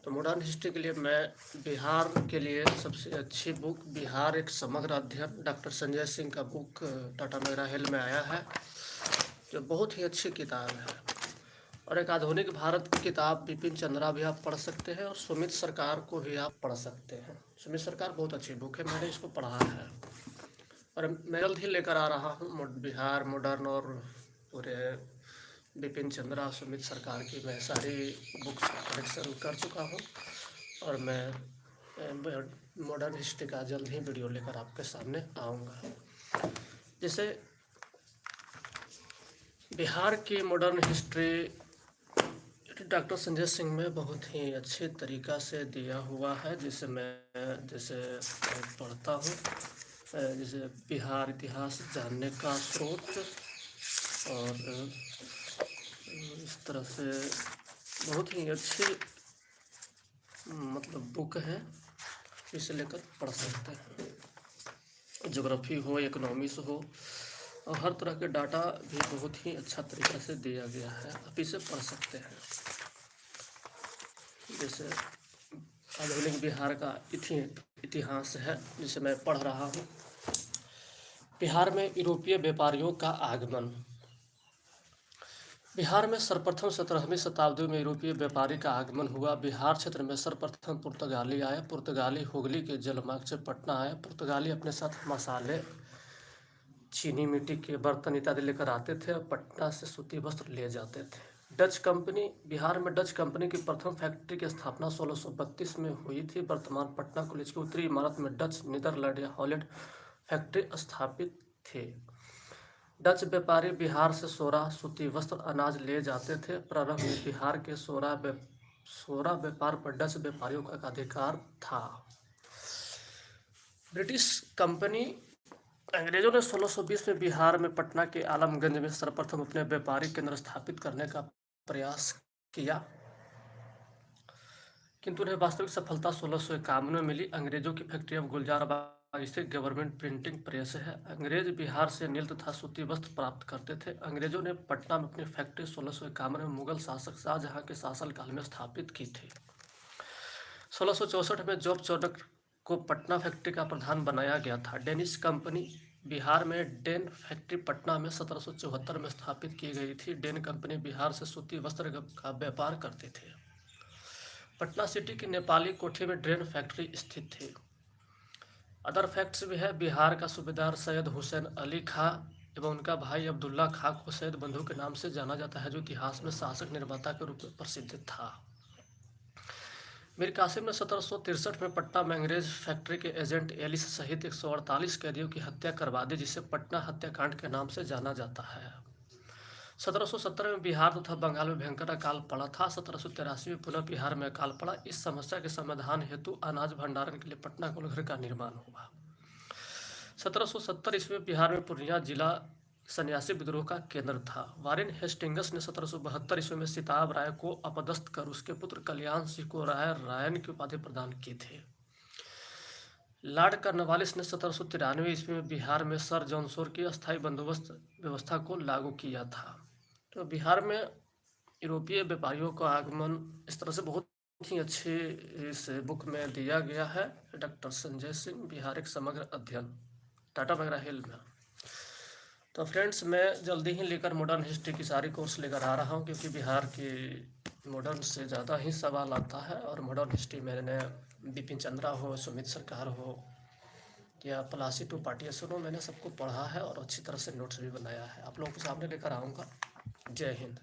तो modern history के लिए मैं बिहार के लिए सबसे अच्छी बुक बिहार एक समग्र अध्ययन डॉक्टर संजय सिंह का बुक टाटा मैगरा हिल में आया है, जो बहुत ही अच्छी किताब है। और एक आधुनिक भारत की किताब बिपिन चंद्रा भी आप पढ़ सकते हैं और सुमित सरकार को भी आप पढ़ सकते हैं। सुमित सरकार बहुत अच्छी बुक है, मैंने इसको पढ़ा है और मैं जल्द ही लेकर आ रहा हूँ बिहार मॉडर्न और पूरे बिपिन चंद्रा सुमित सरकार की मैं सारी बुक्स कलेक्शन कर चुका हूँ और मैं मॉडर्न हिस्ट्री का जल्द ही वीडियो लेकर आपके सामने आऊँगा। जैसे बिहार की modern history doctor Sanjay Singh में बहुत ही अच्छे तरीक़ा से दिया हुआ है, जिसे मैं पढ़ता हूँ। जैसे बिहार इतिहास जानने का स्रोत और इस तरह से बहुत ही अच्छी मतलब बुक है, इसे लेकर पढ़ सकते हैं। ज्योग्राफी हो, इकोनॉमिक्स हो और हर तरह के डाटा भी बहुत ही अच्छा तरीक़ा से दिया गया है, आप इसे पढ़ सकते हैं। जैसे आधुनिक बिहार का इतिहास है जिसे मैं पढ़ रहा हूँ। बिहार में यूरोपीय व्यापारियों का आगमन। बिहार में सर्वप्रथम 17वीं शताब्दी में यूरोपीय व्यापारी का आगमन हुआ। बिहार क्षेत्र में सर्वप्रथम पुर्तगाली आए। पुर्तगाली हुगली के जलमार्ग से पटना आए। पुर्तगाली अपने साथ मसाले, चीनी मिट्टी के बर्तन इत्यादि लेकर आते थे और पटना से सूती वस्त्र ले जाते थे। डच कंपनी बिहार में डच कंपनी की प्रथम फैक्ट्री की स्थापना 1632 में हुई थी। वर्तमान पटना कॉलेज की उत्तरी इमारत में डच, नीदरलैंड या हॉलैंड फैक्ट्री स्थापित थी। डच व्यापारी बिहार से सोरा, सूती वस्त्र, अनाज ले जाते थे। प्रारंभ में बिहार के सोरा व्यापार पर डच व्यापारियों का अधिकार था। ब्रिटिश कंपनी अंग्रेजों ने 1620 में बिहार में पटना के आलमगंज में सर्वप्रथम अपने व्यापारिक केंद्र स्थापित करने का प्रयास किया, किंतु उन्हें वास्तविक सफलता 1651 में मिली। अंग्रेजों की फैक्ट्री अब गुलजारबाग स्थित गवर्नमेंट प्रिंटिंग प्रेस है। अंग्रेज बिहार से नील तथा सूती वस्त्र प्राप्त करते थे। अंग्रेजों ने पटना में अपनी फैक्ट्री 1651 में मुगल शासक शाहजहां के शासनकाल में स्थापित की थी। 1664 में जॉब चार्नक को पटना फैक्ट्री का प्रधान बनाया गया था। डेनिश कंपनी बिहार में डेन फैक्ट्री पटना में 1774 में स्थापित की गई थी। डेन कंपनी बिहार से सूती वस्त्र का व्यापार करती थी। पटना सिटी की नेपाली कोठी में ड्रेन फैक्ट्री स्थित थी। अदर फैक्ट्स भी है। बिहार का सूबेदार सैयद हुसैन अली खां एवं उनका भाई अब्दुल्ला खां को सैयद बंधु के नाम से जाना जाता है, जो इतिहास में शासक निर्माता के रूप में प्रसिद्ध था। मीर कासिम ने 1763 में पटना में अंग्रेज फैक्ट्री के एजेंट एलिस सहित 148 कैदियों की हत्या करवा दी, जिसे पटना हत्याकांड के नाम से जाना जाता है। 1770 में बिहार तथा बंगाल में भयंकर अकाल पड़ा था। 1783 में पुनः बिहार में अकाल पड़ा। इस समस्या के समाधान हेतु अनाज भंडारण के लिए पटना गोलघर का निर्माण हुआ। 1770 ईस्वी में बिहार में पूर्णिया जिला सन्यासी विद्रोह का केंद्र था। वारेन हेस्टिंग्स ने 1772 ईस्वी में सिताब राय को अपदस्थ कर उसके पुत्र कल्याण सिंह को रायन की उपाधि प्रदान की थी। लॉर्ड कॉर्नवालिस ने 1793 ईस्वी में बिहार में सर जॉन शोर की अस्थायी बंदोबस्त व्यवस्था को लागू किया था। तो बिहार में यूरोपीय व्यापारियों का आगमन इस तरह से बहुत ही अच्छे इस बुक में दिया गया है। डॉक्टर संजय सिंह, बिहार एक समग्र अध्ययन, टाटा मैगरा हिल में। तो फ्रेंड्स, मैं जल्दी ही लेकर मॉडर्न हिस्ट्री की सारी कोर्स लेकर आ रहा हूँ, क्योंकि बिहार की मॉडर्न से ज़्यादा ही सवाल आता है। और मॉडर्न हिस्ट्री मैंने बिपिन चंद्रा हो, सुमित सरकार हो या पलासी टू पाटियासन हो, मैंने सबको पढ़ा है और अच्छी तरह से नोट्स भी बनाया है। आप लोगों के सामने लेकर आऊँगा। जय हिंद।